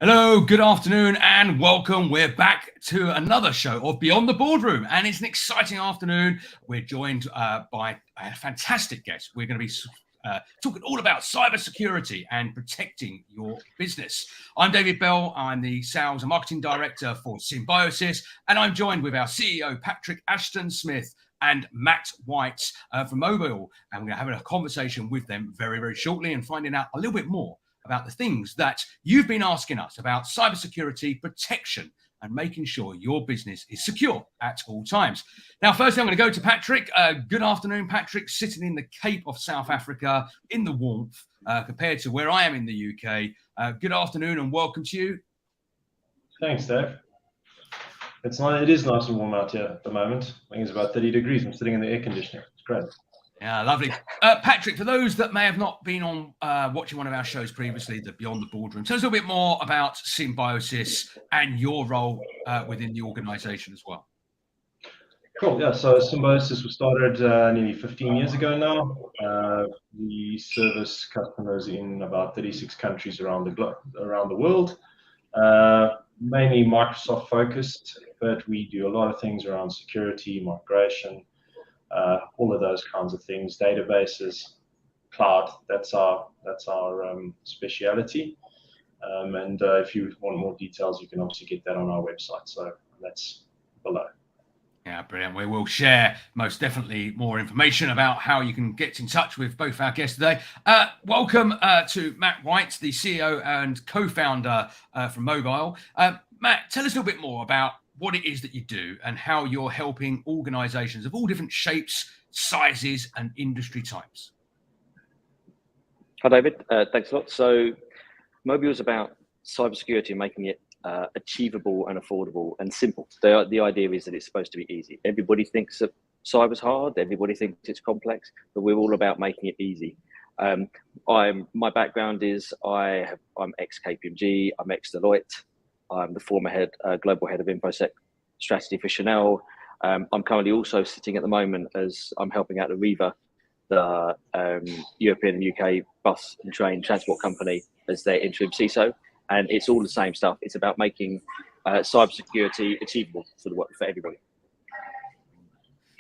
Hello, good afternoon, and welcome. We're back to another show of Beyond the Boardroom, and it's an exciting afternoon. We're joined by a fantastic guest. We're going to be talking all about cybersecurity and protecting your business. I'm David Bell. I'm the Sales and Marketing Director for Symbiosys, and I'm joined with our CEO, Patrick Assheton-Smith, and Matt White from Mobial, and we're going to have a conversation with them very, very shortly and finding out a little bit more about the things that you've been asking us about cybersecurity protection and making sure your business is secure at all times. Now, firstly, I'm going to go to Patrick. Good afternoon, Patrick, sitting in the Cape of South Africa in the warmth compared to where I am in the UK. Good afternoon and welcome to you. Thanks, Dave. It is nice and warm out here at the moment. I think it's about 30 degrees. I'm sitting in the air conditioner. It's great. Yeah, lovely. Patrick, for those that may have not been on watching one of our shows previously, the Beyond the Boardroom, tell us a little bit more about Symbiosys and your role within the organisation as well. Cool. Yeah, so Symbiosys was started nearly 15 years ago now. We service customers in about 36 countries around the world, mainly Microsoft focused, but we do a lot of things around security, migration, all of those kinds of things, databases, cloud. That's our speciality. And if you want more details, you can obviously get that on our website. So that's below. Yeah, brilliant. We will share most definitely more information about how you can get in touch with both our guests today. Welcome to Matt White, the CEO and co-founder from Mobial. Matt, tell us a little bit more about what it is that you do and how you're helping organizations of all different shapes, sizes, and industry types. Hi, David. Thanks a lot. So Mobial is about cybersecurity and making it achievable and affordable and simple. The idea is that it's supposed to be easy. Everybody thinks that cyber's hard. Everybody thinks it's complex, but we're all about making it easy. My background is I'm ex-KPMG, I'm ex-Deloitte. I'm the former global head of InfoSec strategy for Chanel. I'm currently also sitting at the moment as I'm helping out Arriva, the European and UK bus and train transport company, as their interim CISO. And it's all the same stuff. It's about making cybersecurity achievable for everybody.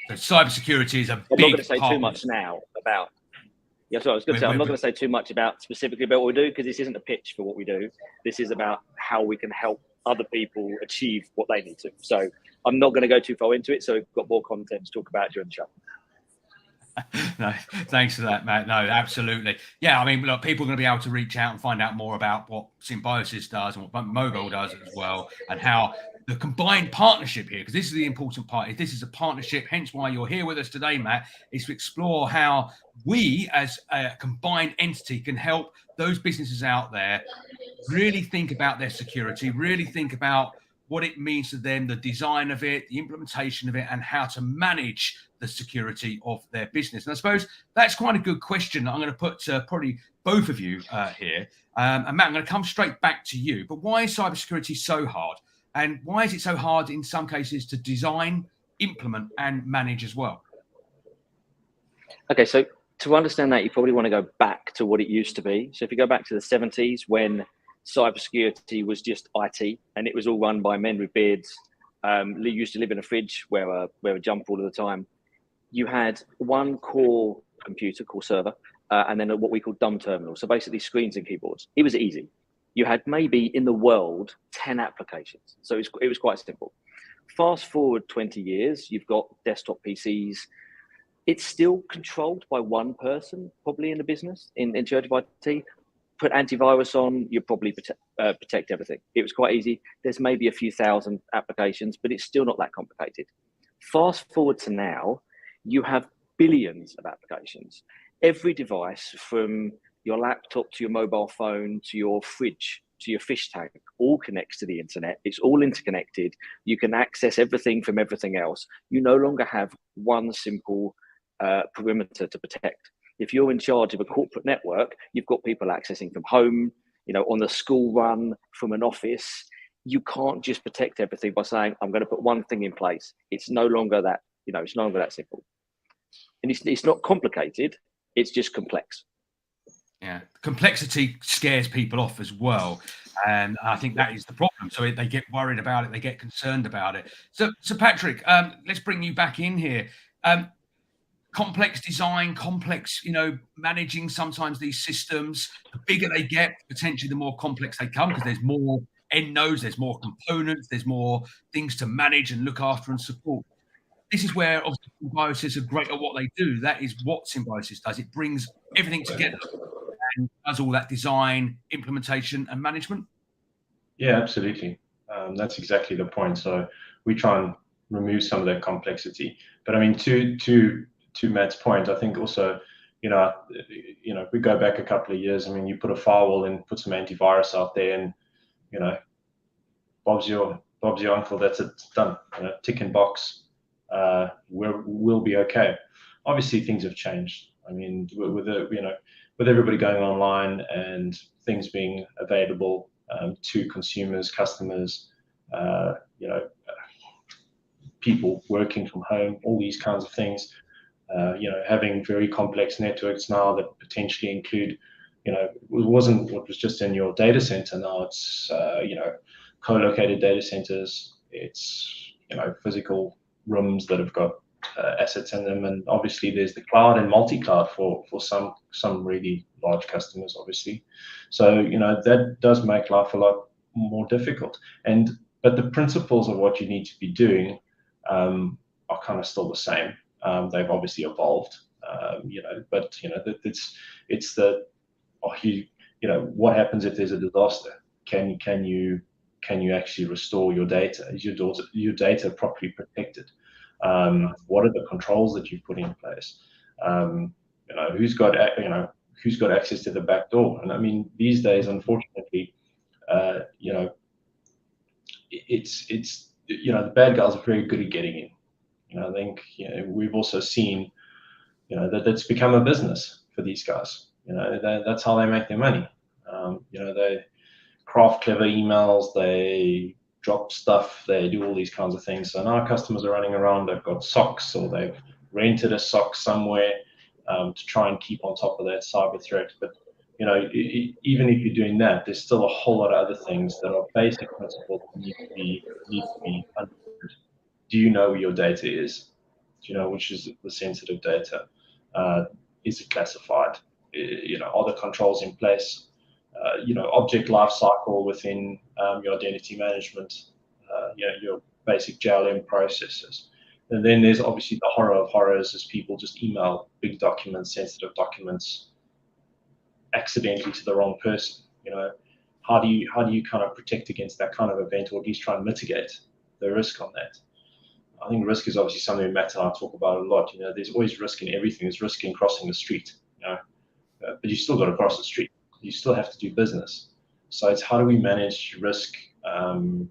So cybersecurity is a big part. I'm not going to say too much now about. Yeah, so I was going to say I'm not going to say too much specifically about what we do, because this isn't a pitch for what we do. This is about how we can help other people achieve what they need to. So I'm not going to go too far into it. So we've got more content to talk about during the show. No, thanks for that, Matt. No, absolutely. Yeah, I mean, look, people are going to be able to reach out and find out more about what Symbiosys does and what Mobial does as well, and how the combined partnership here, because this is the important part. This is a partnership, hence why you're here with us today, Matt, is to explore how we as a combined entity can help those businesses out there really think about their security, really think about what it means to them, the design of it, the implementation of it, and how to manage the security of their business. And I suppose that's quite a good question I'm going to put to probably both of you here. And Matt, I'm going to come straight back to you. But why is cybersecurity so hard? And why is it so hard in some cases to design, implement, and manage as well? Okay, so to understand that, you probably want to go back to what it used to be. So if you go back to the 70s, when cybersecurity was just IT and it was all run by men with beards, used to live in a fridge, wear a jumper all of the time. You had one core computer, core server, and then what we call dumb terminals. So basically screens and keyboards. It was easy. You had maybe in the world 10 applications. So it was quite simple. Fast forward 20 years, you've got desktop PCs. It's still controlled by one person, probably in the business, in charge of IT. Put antivirus on, you probably protect everything. It was quite easy. There's maybe a few thousand applications, but it's still not that complicated. Fast forward to now, you have billions of applications. Every device, from your laptop to your mobile phone to your fridge to your fish tank, all connects to the internet. It's all interconnected. You can access everything from everything else. You no longer have one simple perimeter to protect. If you're in charge of a corporate network, you've got people accessing from home, on the school run, from an office. You can't just protect everything by saying, I'm going to put one thing in place. It's no longer that, it's no longer that simple. And it's not complicated, it's just complex. Yeah, complexity scares people off as well. And I think that is the problem. So they get worried about it, they get concerned about it. So Patrick, let's bring you back in here. Complex design, complex, managing sometimes these systems. The bigger they get, potentially the more complex they come, because there's more end nodes, there's more components, there's more things to manage and look after and support. This is where obviously Symbiosys are great at what they do. That is what Symbiosys does. It brings everything together and does all that design, implementation, and management. Yeah, absolutely. That's exactly the point. So we try and remove some of that complexity. But I mean, to Matt's point, I think also, if we go back a couple of years, I mean, you put a firewall and put some antivirus out there, and Bob's your uncle. That's it, it's done. Tick and box. We'll be okay. Obviously, things have changed. I mean, with everybody going online and things being available to consumers, customers, people working from home, all these kinds of things. Having very complex networks now that potentially include, it wasn't what was just in your data center. Now it's, co-located data centers. It's, physical rooms that have got assets in them. And obviously there's the cloud and multi-cloud for some really large customers, obviously. So, that does make life a lot more difficult. But the principles of what you need to be doing are kind of still the same. They've obviously evolved, but it's the what happens if there's a disaster? Can you actually restore your data? Is your data properly protected? What are the controls that you've put in place? Who's got access to the back door? And I mean, these days, unfortunately, it's the bad guys are very good at getting in. I think we've also seen that it's become a business for these guys. That's how they make their money. They craft clever emails, they drop stuff, they do all these kinds of things. So now customers are running around, they've got socks, or they've rented a sock somewhere to try and keep on top of that cyber threat. But even if you're doing that, there's still a whole lot of other things that are basic principles that need to be understood. Do you know where your data is? Do you know which is the sensitive data? Is it classified? Are the controls in place? Object lifecycle within your identity management, your basic JLM processes. And then there's obviously the horror of horrors as people just email big documents, sensitive documents, accidentally to the wrong person. How do you kind of protect against that kind of event, or at least try and mitigate the risk on that? I think risk is obviously something Matt and I talk about a lot. There's always risk in everything. There's risk in crossing the street, but you still got to cross the street. You still have to do business. So it's how do we manage risk and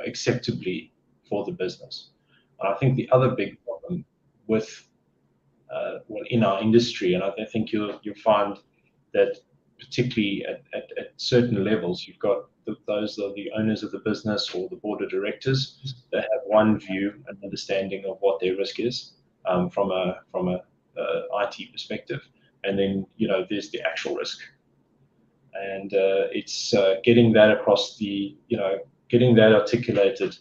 acceptably for the business. And I think the other big problem with in our industry, and I think you'll find that particularly at certain levels, you've got those are the owners of the business or the board of directors that have one view and understanding of what their risk is from a IT perspective, and then there's the actual risk, and it's getting that across getting that articulated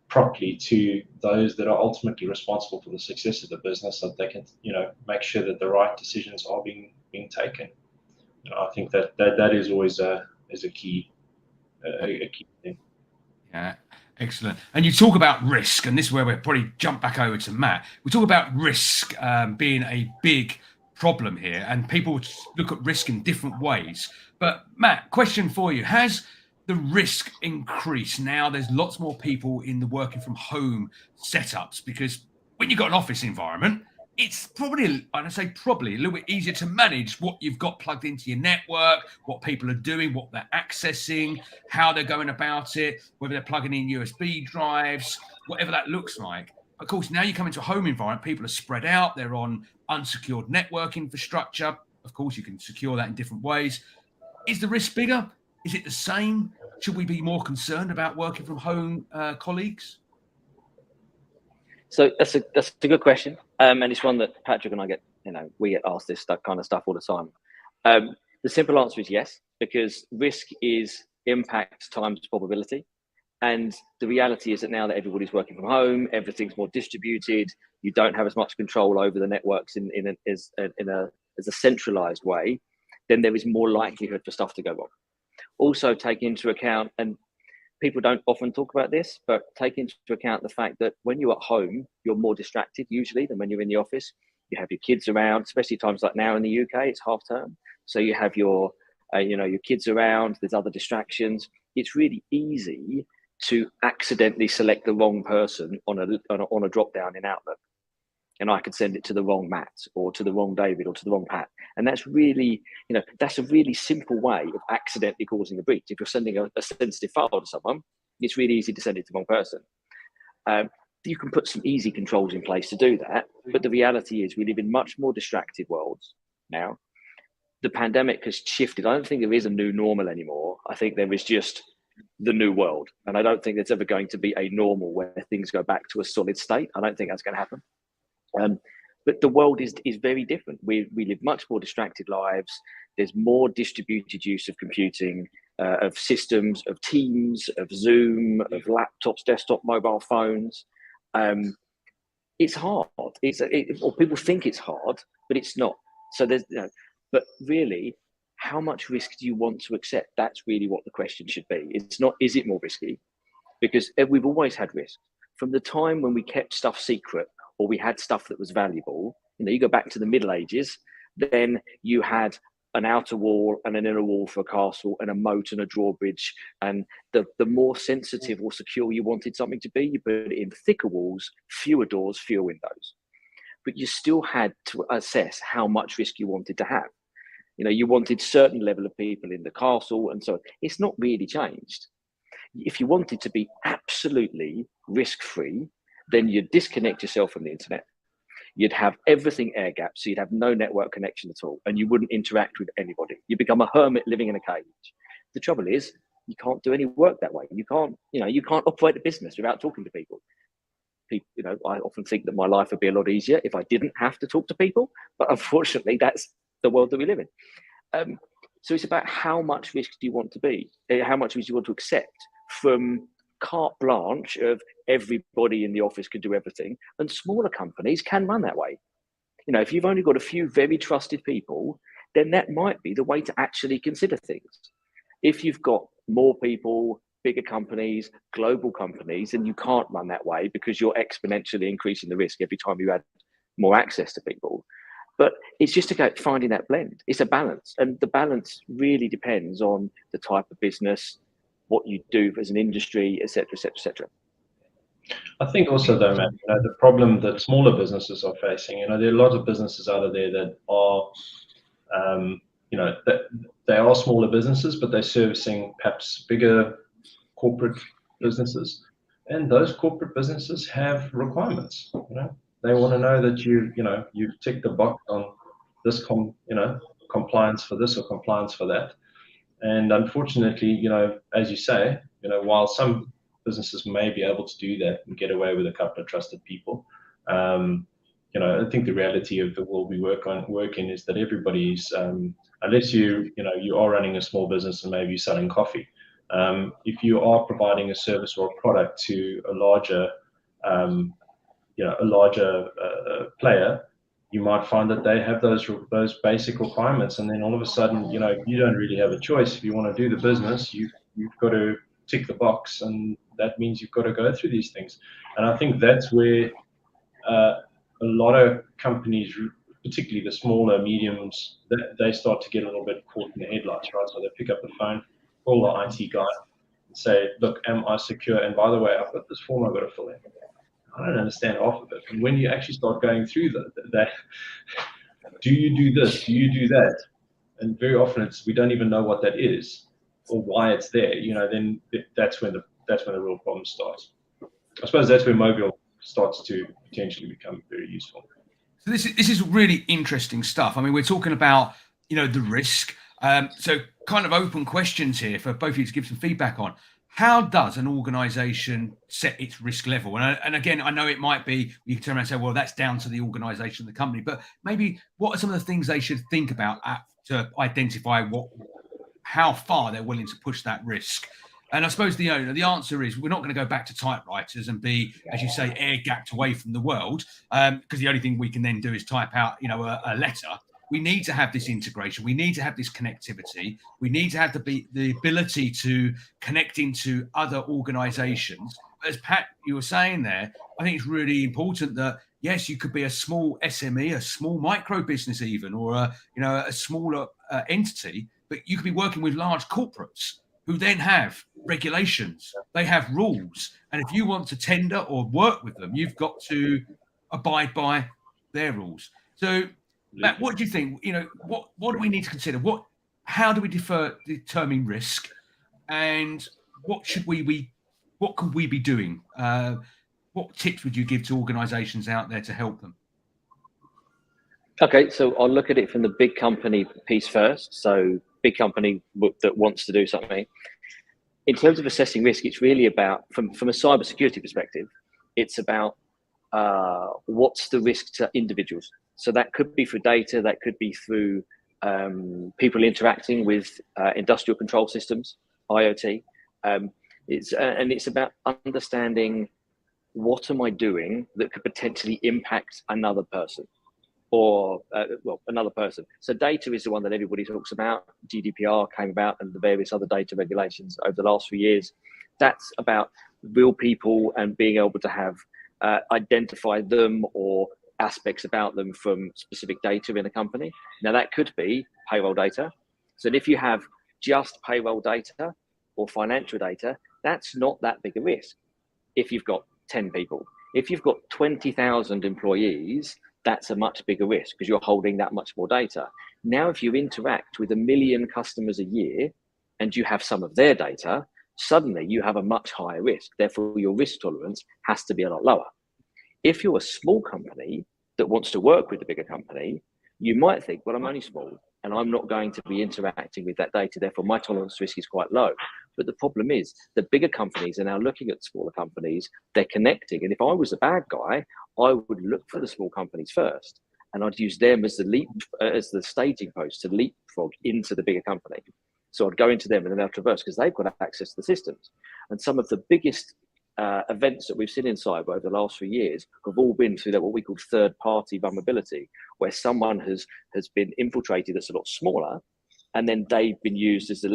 properly to those that are ultimately responsible for the success of the business, so that they can make sure that the right decisions are being taken. I think that is always a key thing. Yeah, excellent. And you talk about risk, and this is where we'll probably jump back over to Matt. We talk about risk being a big problem here, and people look at risk in different ways. But Matt, question for you: has the risk increased now? There's lots more people in the working from home setups, because when you've got an office environment, it's probably a little bit easier to manage what you've got plugged into your network, what people are doing, what they're accessing, how they're going about it, whether they're plugging in USB drives, whatever that looks like. Of course, now you come into a home environment, people are spread out, they're on unsecured network infrastructure. Of course, you can secure that in different ways. Is the risk bigger? Is it the same? Should we be more concerned about working from home colleagues? So that's a good question, and it's one that Patrick and I get. We get asked this kind of stuff all the time. The simple answer is yes, because risk is impact times probability. And the reality is that now that everybody's working from home, everything's more distributed, you don't have as much control over the networks as a centralized way, then there is more likelihood for stuff to go wrong. Also take into account, and people don't often talk about this, but take into account the fact that when you're at home, you're more distracted usually than when you're in the office. You have your kids around, especially times like now in the UK, it's half term. So you have your kids around, there's other distractions. It's really easy to accidentally select the wrong person on a drop down in Outlook. And I could send it to the wrong Matt or to the wrong David or to the wrong Pat. And that's really, that's a really simple way of accidentally causing a breach. If you're sending a sensitive file to someone, it's really easy to send it to the wrong person. You can put some easy controls in place to do that. But the reality is we live in much more distracted worlds now. The pandemic has shifted. I don't think there is a new normal anymore. I think there is just the new world. And I don't think there's ever going to be a normal where things go back to a solid state. I don't think that's going to happen. But the world is very different. We live much more distracted lives. There's more distributed use of computing, of systems, of Teams, of Zoom, of laptops, desktop, mobile phones. It's hard. Or people think it's hard, but it's not. So there's, but really, how much risk do you want to accept? That's really what the question should be. It's not, is it more risky? Because we've always had risk. From the time when we kept stuff secret or we had stuff that was valuable, you go back to the Middle Ages, then you had an outer wall and an inner wall for a castle and a moat and a drawbridge. And the more sensitive or secure you wanted something to be, you put it in thicker walls, fewer doors, fewer windows. But you still had to assess how much risk you wanted to have. You wanted certain level of people in the castle and so on. It's not really changed. If you wanted to be absolutely risk-free, then you'd disconnect yourself from the internet. You'd have everything air gapped, so you'd have no network connection at all, and you wouldn't interact with anybody. You become a hermit living in a cage. The trouble is, you can't do any work that way. You can't operate a business without talking to people. I often think that my life would be a lot easier if I didn't have to talk to people, but unfortunately, that's the world that we live in. So it's about how much risk do you want to be? How much risk do you want to accept from carte blanche of everybody in the office can do everything, and smaller companies can run that way. If you've only got a few very trusted people, then that might be the way to actually consider things. If you've got more people, bigger companies, global companies, then you can't run that way because you're exponentially increasing the risk every time you add more access to people. But it's just about finding that blend. It's a balance, and the balance really depends on the type of business, what you do as an industry, et cetera, et cetera, et cetera. I think also though, Matt, the problem that smaller businesses are facing, there are a lot of businesses out of there that are, that they are smaller businesses, but they're servicing perhaps bigger corporate businesses. And those corporate businesses have requirements, They want to know that you've ticked the box on this, compliance for this or compliance for that. And unfortunately, as you say, while some businesses may be able to do that and get away with a couple of trusted people, I think the reality of the world we work in is that everybody's, unless you are running a small business and maybe you're selling coffee, if you are providing a service or a product to a larger player, you might find that they have those basic requirements, and then all of a sudden, you don't really have a choice. If you want to do the business, you've got to tick the box, and that means you've got to go through these things. And I think that's where a lot of companies, particularly the smaller, mediums, they start to get a little bit caught in the headlights, right? So they pick up the phone, call the IT guy, and say, "Look, am I secure? And by the way, I've got this form I've got to fill in." I don't understand half of it. And when you actually start going through that, do you do this? Do you do that? And very often we don't even know what that is or why it's there. Then that's when the real problem starts. I suppose that's where Mobial starts to potentially become very useful. So this is really interesting stuff. I mean, we're talking about the risk. So kind of open questions here for both of you to give some feedback on. How does an organization set its risk level? And again, I know it might be, you can turn around and say, well, that's down to the organization, the company, but maybe what are some of the things they should think about to identify how far they're willing to push that risk. And I suppose the answer is we're not going to go back to typewriters and be, as you say, air gapped away from the world, because the only thing we can then do is type out, a letter. We need to have this integration. We need to have this connectivity. We need to have the ability to connect into other organizations. As Pat, you were saying there, I think it's really important that, yes, you could be a small SME, a small micro business even, or a smaller entity, but you could be working with large corporates who then have regulations, they have rules. And if you want to tender or work with them, you've got to abide by their rules. So, Matt, what do you think? What do we need to consider? How do we determine risk, and what could we be doing? What tips would you give to organizations out there to help them? Okay, so I'll look at it from the big company piece first. So big company that wants to do something. In terms of assessing risk, it's really about, from a cybersecurity perspective, it's about what's the risk to individuals. So that could be through data, that could be through people interacting with industrial control systems, IoT. It's about understanding what am I doing that could potentially impact another person. Another person. So data is the one that everybody talks about. GDPR came about and the various other data regulations over the last few years. That's about real people and being able to have identify them or aspects about them from specific data in a company. Now that could be payroll data. So if you have just payroll data or financial data, that's not that big a risk if you've got 10 people. If you've got 20,000 employees, that's a much bigger risk because you're holding that much more data. Now, if you interact with 1 million customers a year and you have some of their data, suddenly you have a much higher risk. Therefore, your risk tolerance has to be a lot lower. If you're a small company that wants to work with the bigger company, you might think, well, I'm only small and I'm not going to be interacting with that data. Therefore, my tolerance risk is quite low. But the problem is the bigger companies are now looking at smaller companies, they're connecting. And if I was a bad guy, I would look for the small companies first, and I'd use them as the staging post to leapfrog into the bigger company. So I'd go into them and then they'll traverse because they've got access to the systems. And some of the biggest events that we've seen in cyber over the last few years have all been through that what we call third-party vulnerability, where someone has been infiltrated that's a lot smaller, and then they've been used as the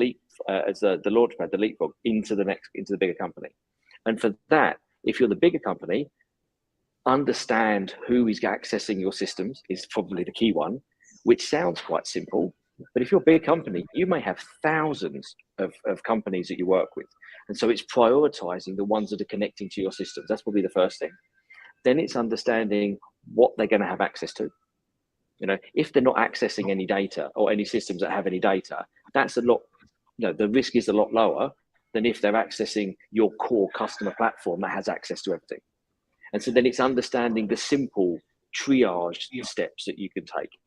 launchpad, the leapfrog into the bigger company. And for that, if you're the bigger company, understand who is accessing your systems is probably the key one, which sounds quite simple. But if you're a big company, you may have thousands of companies that you work with. And so it's prioritizing the ones that are connecting to your systems. That's probably the first thing. Then it's understanding what they're going to have access to. If they're not accessing any data or any systems that have any data, that's a lot, the risk is a lot lower than if they're accessing your core customer platform that has access to everything. And so then it's understanding the simple triage steps that you can take.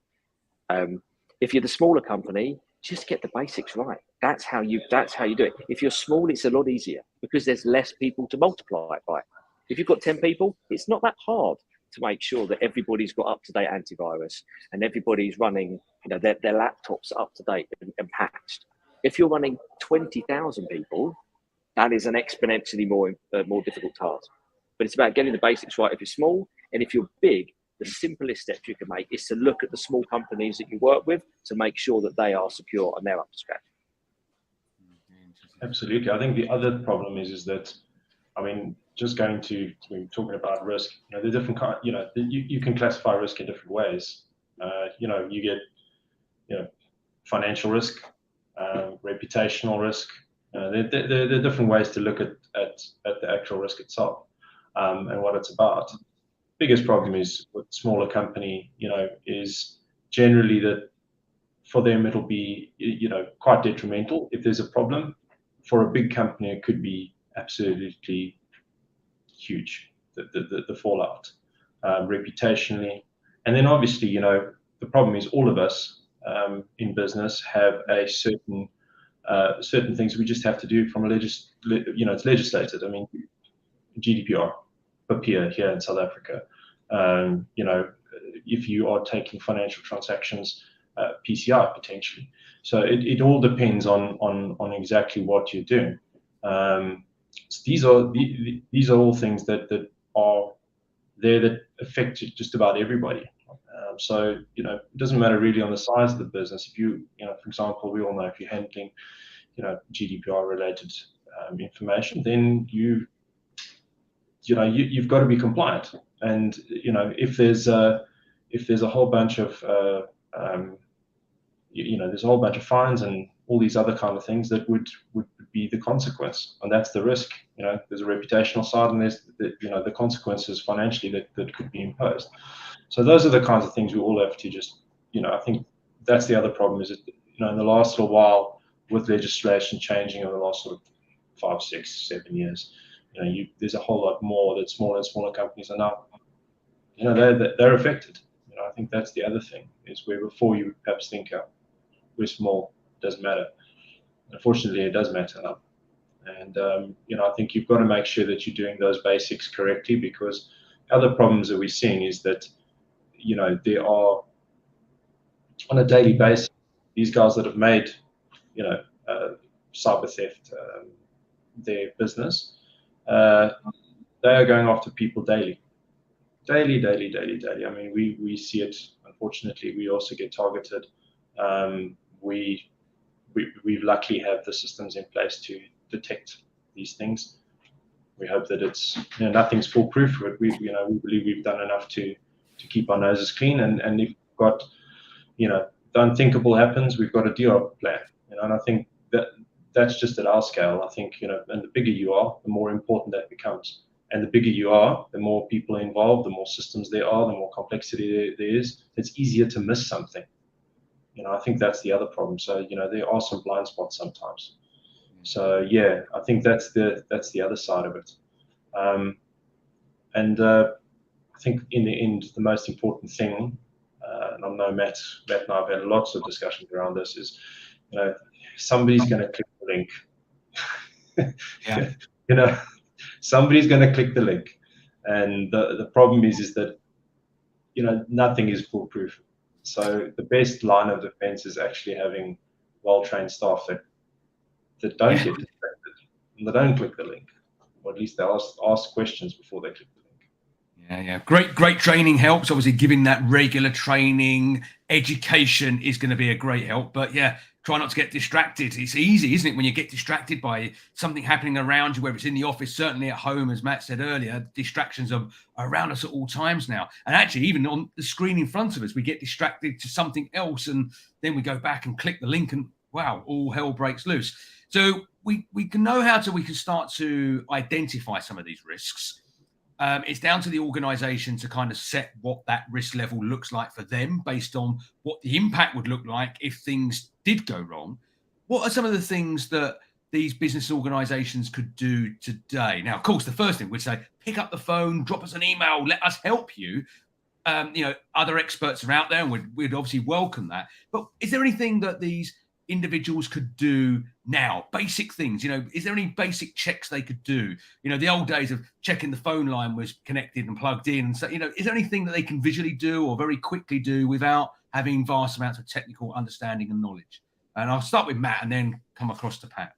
If you're the smaller company, just get the basics right. That's how you do it. If you're small, it's a lot easier because there's less people to multiply it by. If you've got 10 people, it's not that hard to make sure that everybody's got up-to-date antivirus and everybody's running, their laptops are up-to-date and patched. If you're running 20,000 people, that is an exponentially more difficult task. But it's about getting the basics right if you're small. And if you're big, the simplest steps you can make is to look at the small companies that you work with to make sure that they are secure and they're up to scratch. Absolutely. I think the other problem is that, just going to talking about risk, the different kind, you can classify risk in different ways. You get, financial risk, reputational risk. There are different ways to look at the actual risk itself and what it's about. Biggest problem is with smaller company, is generally that for them it'll be, quite detrimental if there's a problem. For a big company, it could be absolutely huge, the fallout, reputationally. And then obviously, the problem is all of us in business have a certain things we just have to do from it's legislated. GDPR, PAPIA here in South Africa. If you are taking financial transactions, PCI potentially. So it all depends on exactly what you're doing. So these are all things that are there that affect just about everybody. So it doesn't matter really on the size of the business. If for example, we all know if you're handling GDPR related information, then you've got to be compliant. And if there's a whole bunch of there's a whole bunch of fines and all these other kind of things that would be the consequence, and that's the risk. There's a reputational side, and there's the consequences financially that could be imposed. So those are the kinds of things we all have to just, I think that's the other problem is that, in the last little while with legislation changing over the last sort of 5, 6, 7 years, there's a whole lot more that smaller and smaller companies are now, they're affected. I think that's the other thing is where before you would perhaps think, we're small, doesn't matter. Unfortunately, it does matter now. And, I think you've got to make sure that you're doing those basics correctly, because other problems that we're seeing is that, there are, on a daily basis, these guys that have made, cyber theft their business, they are going after people daily. Daily. I mean, we see it. Unfortunately, we also get targeted. We luckily have the systems in place to detect these things. We hope that it's nothing's foolproof, but we believe we've done enough to keep our noses clean. And if we've got the unthinkable happens, we've got a deal plan. And I think that's just at our scale. I think and the bigger you are, the more important that becomes. And the bigger you are, the more people are involved, the more systems there are, the more complexity there is. It's easier to miss something. I think that's the other problem. So there are some blind spots sometimes. So yeah, I think that's the other side of it. I think in the end, the most important thing, and I know Matt and I have had lots of discussions around this, is somebody's going to click the link. Yeah. Somebody's going to click the link, and the problem is that nothing is foolproof. So the best line of defense is actually having well-trained staff that don't get distracted and they don't click the link, or at least they ask questions before they click the link. Yeah. Great training helps. Obviously, giving that regular training, education is going to be a great help. But yeah, try not to get distracted. It's easy, isn't it, when you get distracted by something happening around you, whether it's in the office, certainly at home, as Matt said earlier, distractions are around us at all times now. And actually, even on the screen in front of us, we get distracted to something else, and then we go back and click the link, and wow, all hell breaks loose. So we can know we can start to identify some of these risks. It's down to the organization to kind of set what that risk level looks like for them based on what the impact would look like if things did go wrong. What are some of the things that these business organizations could do today? Now, of course, the first thing we'd say, pick up the phone, drop us an email, let us help you. Other experts are out there, and we'd obviously welcome that. But is there anything that these individuals could do now? Basic things, is there any basic checks they could do? The old days of checking the phone line was connected and plugged in. And so, is there anything that they can visually do or very quickly do without having vast amounts of technical understanding and knowledge? And I'll start with Matt and then come across to Pat.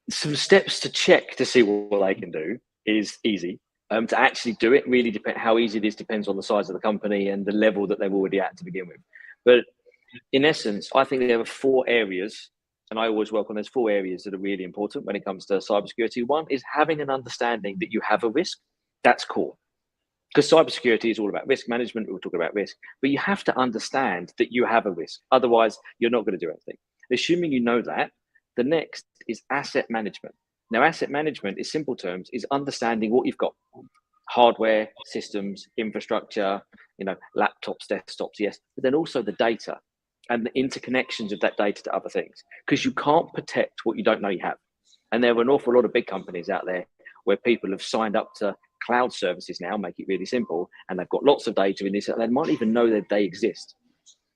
Some steps to check to see what they can do is easy. To actually do it really depends. How easy it is depends on the size of the company and the level that they're already at to begin with. But in essence, I think there are 4 areas, and I always welcome there's 4 areas that are really important when it comes to cybersecurity. One is having an understanding that you have a risk. That's core. Because cybersecurity is all about risk management. We'll talk about risk, but you have to understand that you have a risk. Otherwise, you're not going to do anything. Assuming you know that, the next is asset management. Now, asset management, in simple terms, is understanding what you've got. Hardware, systems, infrastructure, laptops, desktops, yes, but then also the data and the interconnections of that data to other things, because you can't protect what you don't know you have. And there are an awful lot of big companies out there where people have signed up to cloud services now, make it really simple, and they've got lots of data in this, and they might even know that they exist.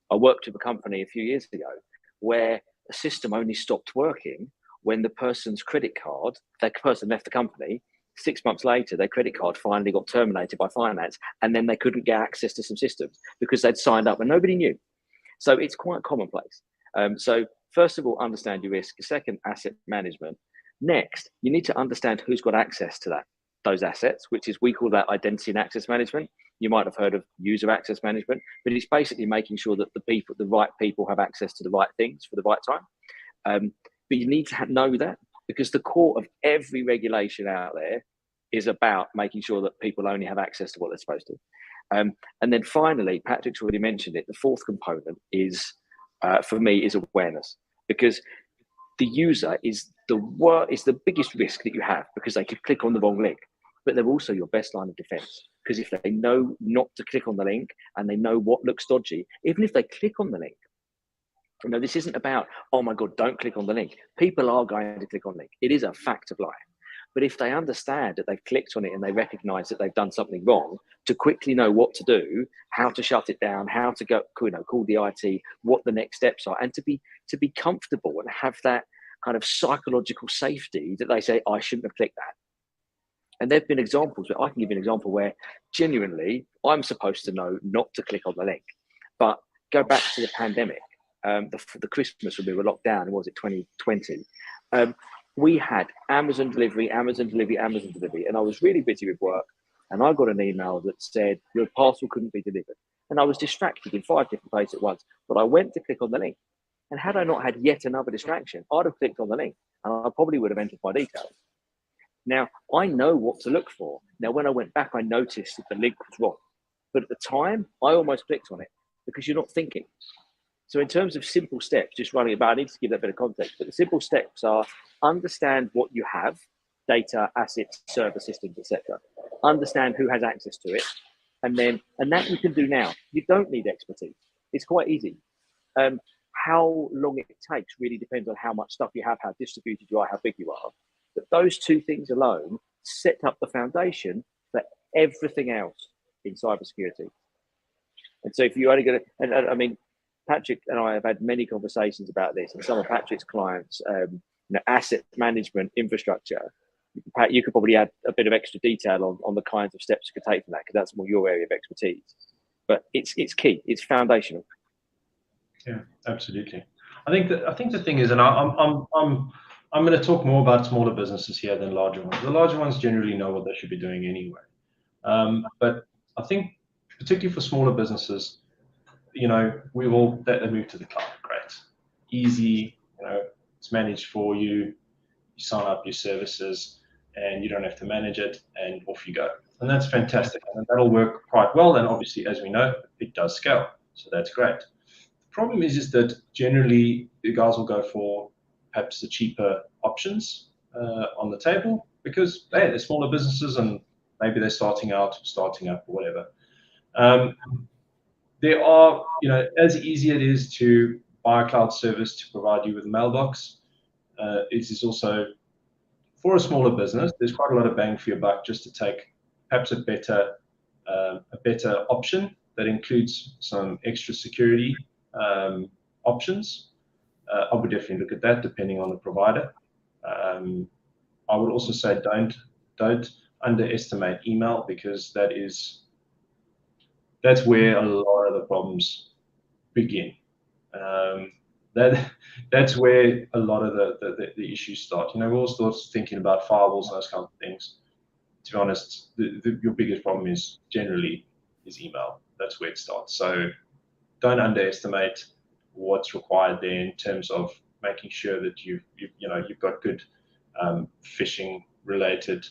I worked with a company a few years ago where a system only stopped working when the person's credit card, that person left the company, 6 months later, their credit card finally got terminated by finance, and then they couldn't get access to some systems because they'd signed up and nobody knew. So it's quite commonplace. So first of all, understand your risk. Second, asset management. Next, you need to understand who's got access to those assets, which is, we call that identity and access management. You might have heard of user access management, but it's basically making sure that the right people have access to the right things for the right time. But you need to know that, because the core of every regulation out there is about making sure that people only have access to what they're supposed to. And then finally, Patrick's already mentioned it, the fourth component is, for me, is awareness, because the user is the biggest risk that you have, because they could click on the wrong link, but they're also your best line of defense, because if they know not to click on the link and they know what looks dodgy, even if they click on the link, this isn't about, oh my God, don't click on the link. People are going to click on the link. It is a fact of life. But if they understand that they've clicked on it and they recognize that they've done something wrong, to quickly know what to do, how to shut it down, how to go, call the IT, what the next steps are, and to be comfortable and have that kind of psychological safety that they say, I shouldn't have clicked that. And there've been examples where I can give you an example where genuinely I'm supposed to know not to click on the link. But go back to the pandemic, the Christmas when we were locked down, was it 2020? We had Amazon delivery, and I was really busy with work, and I got an email that said your parcel couldn't be delivered. And I was distracted in 5 different places at once, but I went to click on the link. And had I not had yet another distraction, I'd have clicked on the link and I probably would have entered my details. Now, I know what to look for. Now, when I went back, I noticed that the link was wrong. But at the time, I almost clicked on it because you're not thinking. So in terms of simple steps, just running about, I need to give that a bit of context, but the simple steps are understand what you have, data, assets, server systems, etc. Understand who has access to it. And that you can do now. You don't need expertise. It's quite easy. How long it takes really depends on how much stuff you have, how distributed you are, how big you are. But those two things alone set up the foundation for everything else in cybersecurity. And so if you only get and I mean, Patrick and I have had many conversations about this, and some of Patrick's clients, asset management, infrastructure. Pat, you could probably add a bit of extra detail on the kinds of steps you could take from that, because that's more your area of expertise. But it's key. It's foundational. Yeah, absolutely. I think the thing is, and I'm going to talk more about smaller businesses here than larger ones. The larger ones generally know what they should be doing anyway. But I think particularly for smaller businesses, we will let them move to the cloud. Great, easy. It's managed for you. You sign up your services, and you don't have to manage it, and off you go. And that's fantastic, and that'll work quite well. And obviously, as we know, it does scale, so that's great. The problem is that generally the guys will go for perhaps the cheaper options on the table, because they're smaller businesses and maybe they're starting up or whatever. There are, as easy it is to buy a cloud service to provide you with a mailbox, it is also, for a smaller business, there's quite a lot of bang for your buck just to take perhaps a better option that includes some extra security options. I would definitely look at that depending on the provider. I would also say don't underestimate email, because that's where a lot of the problems begin. That's where a lot of the issues start. We're all still thinking about firewalls and those kinds of things. To be honest, your biggest problem is generally email. That's where it starts. So don't underestimate what's required there in terms of making sure that you've got good phishing related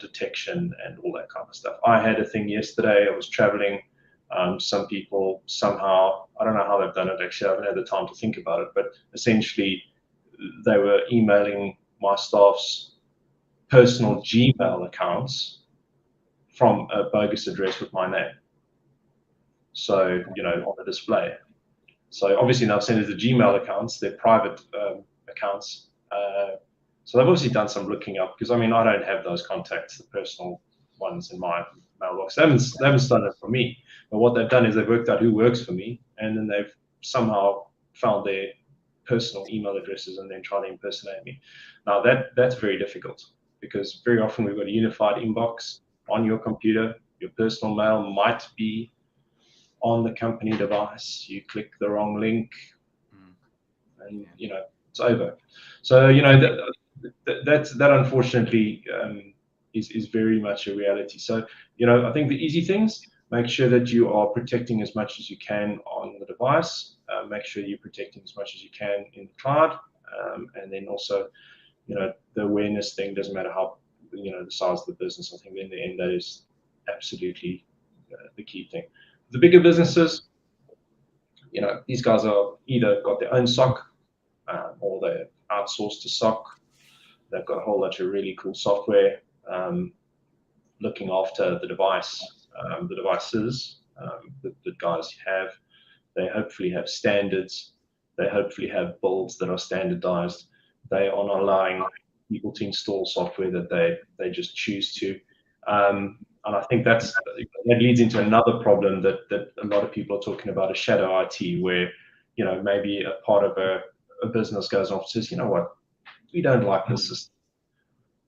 detection and all that kind of stuff. I had a thing yesterday. I was traveling. Some people somehow, I don't know how they've done it actually, I haven't had the time to think about it, but essentially they were emailing my staff's personal Gmail accounts from a bogus address with my name. So, on the display. So obviously now I've sent it to Gmail accounts, they're private accounts. So they've obviously done some looking up, because I don't have those contacts, the personal ones in my mailbox. They haven't done it for me. But what they've done is they've worked out who works for me, and then they've somehow found their personal email addresses and then try to impersonate me. Now that's very difficult. because very often we've got a unified inbox on your computer. Your personal mail might be on the company device. You click the wrong link, and it's over. So that unfortunately is very much a reality. So I think the easy things: make sure that you are protecting as much as you can on the device. Make sure you're protecting as much as you can in the cloud, and then also the awareness thing. Doesn't matter how the size of the business. I think in the end that is absolutely the key thing. The bigger businesses, these guys are either got their own SOC or they're outsourced to SOC. They've got a whole bunch of really cool software looking after the devices that guys have. They hopefully have standards. They hopefully have builds that are standardized. They are not allowing people to install software that they just choose to. And I think that leads into another problem that a lot of people are talking about, is shadow IT, where maybe a part of a business goes off and says, you know what, we don't like this system.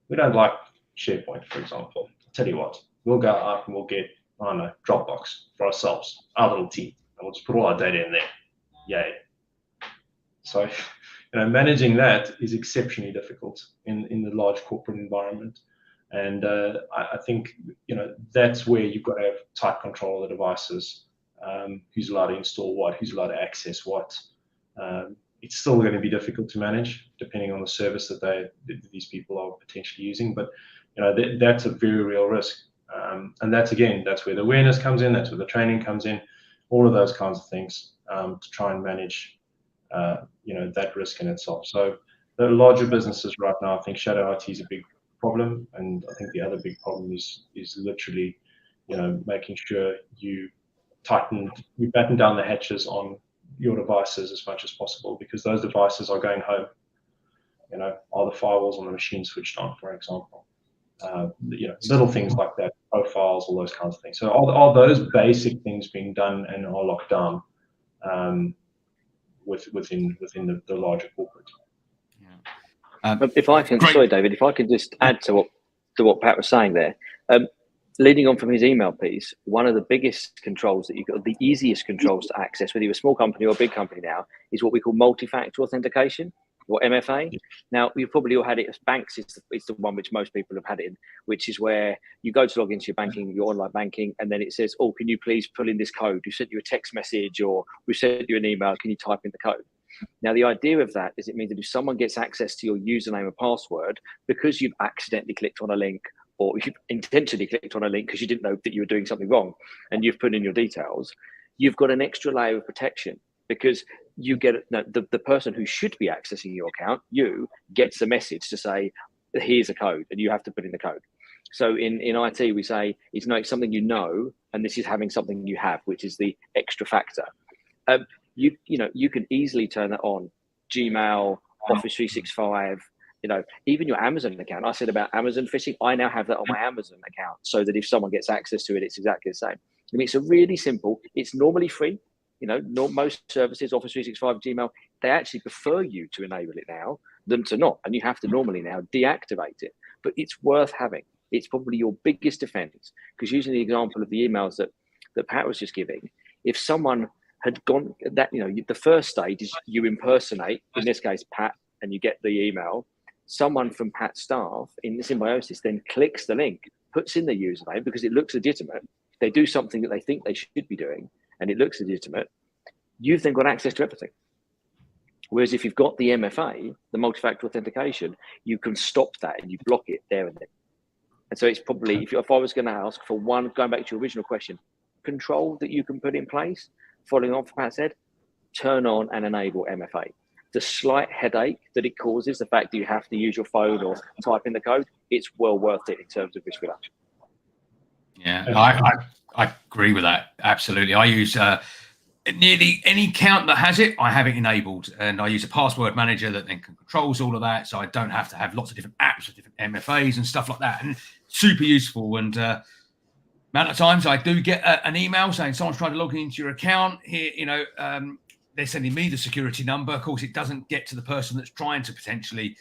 We don't like SharePoint, for example. I'll tell you what, we'll go out and we'll get, I don't know, Dropbox for ourselves, our little team, and we'll just put all our data in there. Yay. So, managing that is exceptionally difficult in the large corporate environment. And I think, that's where you've got to have tight control of the devices, who's allowed to install what, who's allowed to access what. It's still going to be difficult to manage depending on the service that these people are potentially using. But, that's a very real risk. And that's where the awareness comes in. That's where the training comes in, all of those kinds of things to try and manage, that risk in itself. So the larger businesses right now, I think shadow IT is a big problem, and I think the other big problem is literally, making sure you batten down the hatches on your devices as much as possible, because those devices are going home. Are the firewalls on the machine switched on, for example? Little things like that, profiles, all those kinds of things. So are those basic things being done and are locked down within the larger corporate? If I can, sorry, David, if I can just add to what Pat was saying there, leading on from his email piece, one of the biggest controls that you've got, the easiest controls to access, whether you're a small company or a big company now, is what we call multi-factor authentication, or MFA. Now, you've probably all had it as banks. It's the one which most people have had it in, which is where you go to log into your banking, your online banking, and then it says, oh, can you please pull in this code? We sent you a text message, or we sent you an email. Can you type in the code? Now, the idea of that is it means that if someone gets access to your username and password, because you've accidentally clicked on a link, or you've intentionally clicked on a link because you didn't know that you were doing something wrong, and you've put in your details, you've got an extra layer of protection, because you get the person who should be accessing your account, gets a message to say, here's a code, and you have to put in the code. So in IT, we say it's something and this is having something you have, which is the extra factor. You can easily turn that on. Gmail, Office 365, even your Amazon account. I said about Amazon phishing. I now have that on my Amazon account, so that if someone gets access to it, it's exactly the same. I mean, it's a really simple. It's normally free. Most services, Office 365, Gmail, they actually prefer you to enable it now than to not, and you have to normally now deactivate it. But it's worth having. It's probably your biggest defense, because using the example of the emails that Pat was just giving, if someone had gone that, the first stage is you impersonate, in this case, Pat, and you get the email. Someone from Pat's staff in the Symbiosys then clicks the link, puts in their username because it looks legitimate. They do something that they think they should be doing, and it looks legitimate. You've then got access to everything. Whereas if you've got the MFA, the multi-factor authentication, you can stop that and you block it there and then. And so it's probably, if I was going to ask for one, going back to your original question, control that you can put in place, following on from Pat said, turn on and enable MFA. The slight headache that it causes, the fact that you have to use your phone or type in the code, it's well worth it in terms of risk reduction. Yeah, I agree with that. Absolutely. I use nearly any account that has it, I have it enabled, and I use a password manager that then controls all of that, so I don't have to have lots of different apps with different MFAs and stuff like that. And super useful. And amount of times I do get an email saying someone's trying to log into your account here, they're sending me the security number. Of course, it doesn't get to the person that's trying to potentially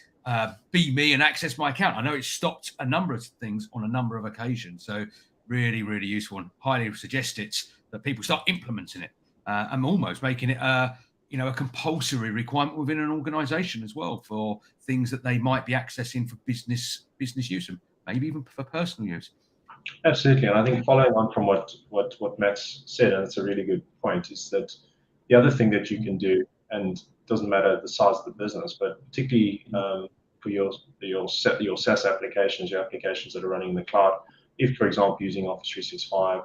be me and access my account. I know it's stopped a number of things on a number of occasions. So really, really useful, and highly suggest it that people start implementing it and almost making it a compulsory requirement within an organization as well for things that they might be accessing for business use and maybe even for personal use. Absolutely. And I think following on from what Max said, and it's a really good point, is that the other thing that you can do, and it doesn't matter the size of the business, but particularly for your SaaS applications, your applications that are running in the cloud, if, for example, using Office 365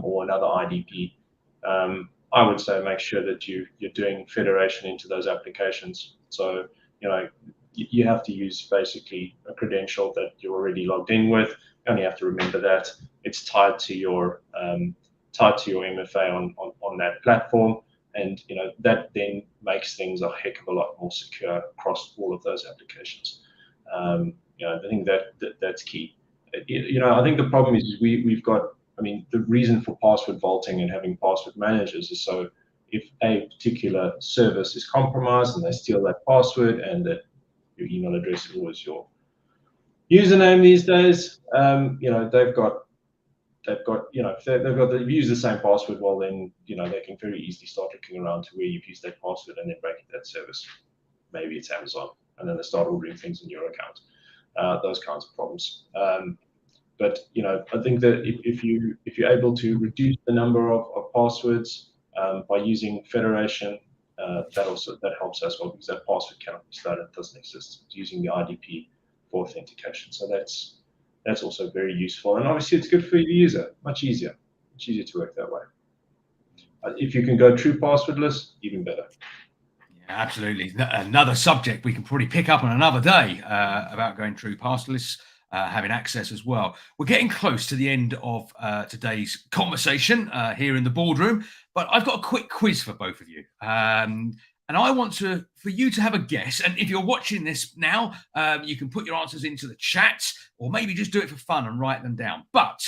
or another IDP, I would say make sure that you're doing federation into those applications. So, you have to use basically a credential that you're already logged in with. You only have to remember that it's tied to your MFA on that platform, and that then makes things a heck of a lot more secure across all of those applications. I think that's key. I think the problem is we've got. I mean, the reason for password vaulting and having password managers is so if a particular service is compromised and they steal that password and that your email address is always your username these days, they've used the same password, well then, they can very easily start looking around to where you've used that password and then breaking that service. Maybe it's Amazon, and then they start ordering things in your account. Those kinds of problems. But I think that if you're able to reduce the number of passwords by using federation, that helps as well, because that password cannot be stolen, it doesn't exist. It's using the IDP for authentication. So that's also very useful, and obviously it's good for the user. Much easier to work that way. If you can go true passwordless, even better. Yeah, absolutely. Another subject we can probably pick up on another day about going true passwordless. Having access as well. We're getting close to the end of today's conversation here in the boardroom, but I've got a quick quiz for both of you. And I want for you to have a guess. And if you're watching this now, you can put your answers into the chat, or maybe just do it for fun and write them down. But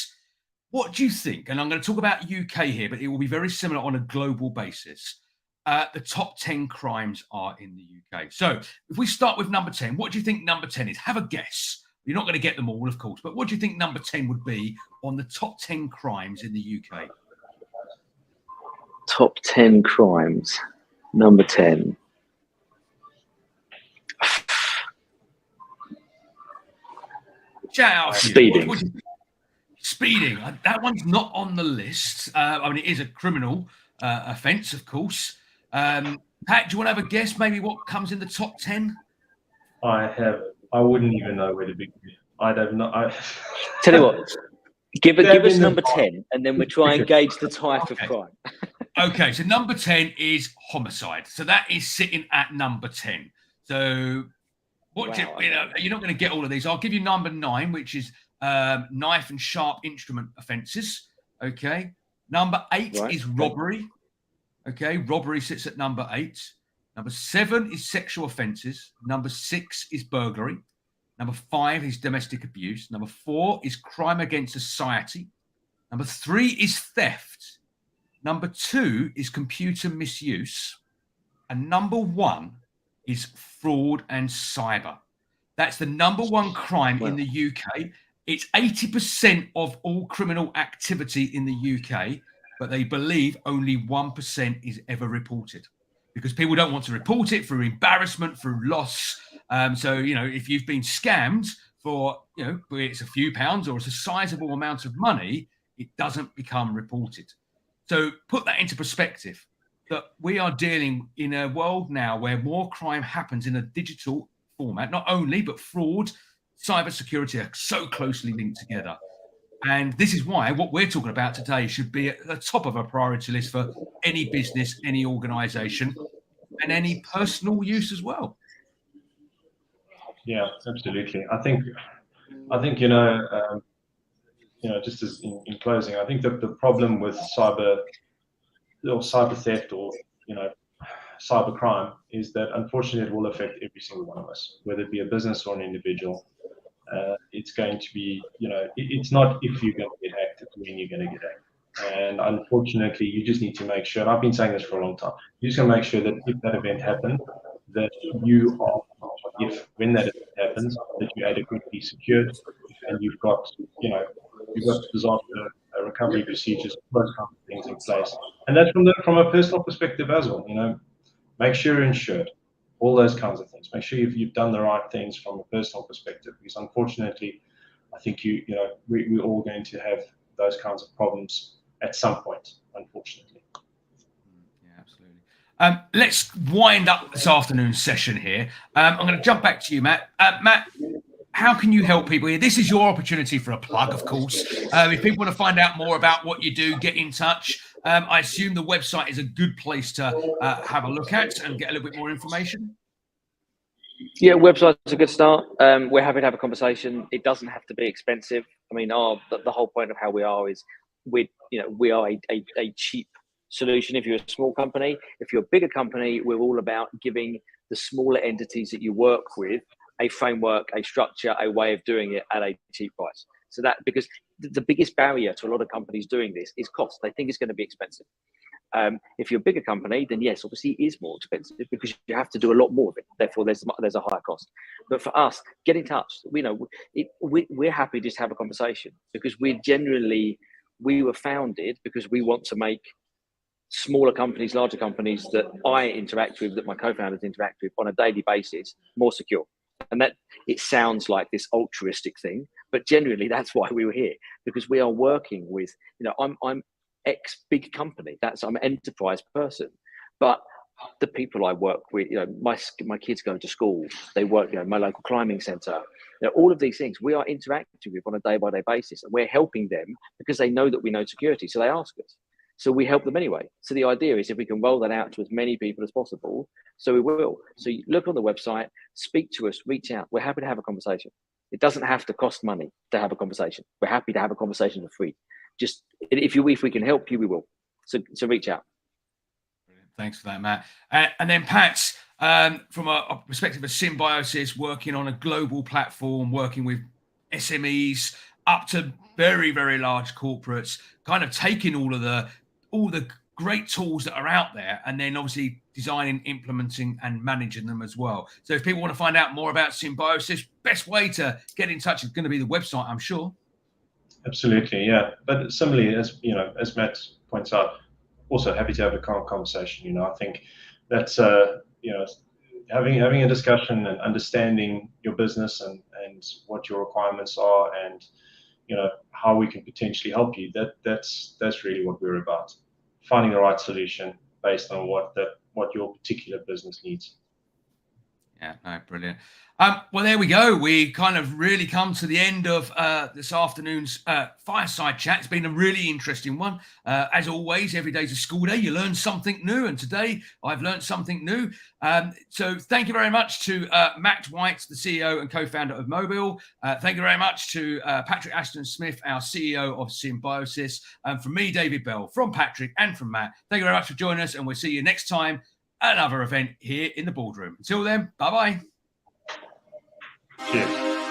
what do you think? And I'm going to talk about UK here, but it will be very similar on a global basis. The top 10 crimes are in the UK. So if we start with number 10, what do you think number 10 is? Have a guess. You're not going to get them all, of course, but what do you think number 10 would be on the top 10 crimes in the UK? Top 10 crimes. Number 10. Shout out. Speeding. Speeding. That one's not on the list. It is a criminal offence, of course. Pat, do you want to have a guess maybe what comes in the top 10? I wouldn't even know where to begin. I don't know. Tell you what, give us number 10, and then we'll try and gauge the type of crime. Okay, so number 10 is homicide. So that is sitting at number 10. So you're not going to get all of these. I'll give you number 9, which is knife and sharp instrument offences. Okay. Number 8 is robbery. Okay, robbery sits at number 8. Number 7 is sexual offences. Number 6 is burglary. Number 5 is domestic abuse. Number 4 is crime against society. Number 3 is theft. Number 2 is computer misuse. And number 1 is fraud and cyber. That's the number 1 crime in the UK. It's 80% of all criminal activity in the UK, but they believe only 1% is ever reported, because people don't want to report it through embarrassment, through loss. So, if you've been scammed for, it's a few pounds or it's a sizable amount of money, it doesn't become reported. So put that into perspective, that we are dealing in a world now where more crime happens in a digital format, not only, but fraud, cybersecurity are so closely linked together. And this is why what we're talking about today should be at the top of a priority list for any business, any organization, and any personal use as well. Yeah, absolutely. I think just as in closing, I think that the problem with cyber theft or cyber crime is that unfortunately it will affect every single one of us, whether it be a business or an individual. It's going to be, it's not if you're going to get hacked, it's when you're going to get hacked. And unfortunately, you just need to make sure, and I've been saying this for a long time, you just got to make sure that if that event happened, that you if when that happens, that you're adequately secured and you've got disaster recovery procedures, those kinds of things in place. And that's from a personal perspective as well. Make sure you're insured, all those kinds of things. Make sure you've done the right things from a personal perspective, because unfortunately, I think we're all going to have those kinds of problems at some point, unfortunately. Yeah, absolutely. Let's wind up this afternoon's session here. I'm going to jump back to you, Matt. Matt, how can you help people here? This is your opportunity for a plug, of course. If people want to find out more about what you do, get in touch. I assume the website is a good place to have a look at and get a little bit more information. Yeah, website's a good start. We're happy to have a conversation. It doesn't have to be expensive. I mean, the whole point of how we are is we are a cheap solution if you're a small company. If you're a bigger company, we're all about giving the smaller entities that you work with a framework, a structure, a way of doing it at a cheap price. So that, because the biggest barrier to a lot of companies doing this is cost. They think it's going to be expensive. If you're a bigger company, then yes, obviously it is more expensive because you have to do a lot more of it. Therefore, there's a higher cost. But for us, get in touch. We're happy to just have a conversation, because we were founded because we want to make smaller companies, larger companies that I interact with, that my co-founders interact with on a daily basis, more secure. And that, it sounds like this altruistic thing, but genuinely that's why we were here, because we are working with, I'm ex big company. I'm an enterprise person, but the people I work with, my kids go to school, they work, my local climbing center, all of these things we are interacting with on a day-by-day basis, and we're helping them because they know that we know security, so they ask us. So we help them anyway. So the idea is, if we can roll that out to as many people as possible, so we will. So you look on the website, speak to us, reach out. We're happy to have a conversation. It doesn't have to cost money to have a conversation. We're happy to have a conversation for free. Just if we can help you, we will. So reach out. Brilliant. Thanks for that, Matt. And then Pat, from a perspective of Symbiosys, working on a global platform, working with SMEs up to very, very large corporates, kind of taking all the great tools that are out there, and then obviously designing, implementing, and managing them as well. So if people want to find out more about Symbiosys, best way to get in touch is going to be the website, I'm sure. Absolutely, yeah. But similarly, as Matt points out, also happy to have a conversation. I think that's having a discussion and understanding your business and what your requirements are, and how we can potentially help you. That's really what we're about. Finding the right solution based on what your particular business needs. Yeah, no, brilliant. Well, there we go. We kind of really come to the end of this afternoon's fireside chat. It's been a really interesting one. As always, every day's a school day. You learn something new, and today I've learned something new. So thank you very much to Matt White, the CEO and co-founder of Mobial. Thank you very much to Patrick Assheton-Smith, our CEO of Symbiosys. And from me, David Bell, from Patrick and from Matt, thank you very much for joining us, and we'll see you next time at another event here in the Boardroom. Until then, bye-bye. Cheers.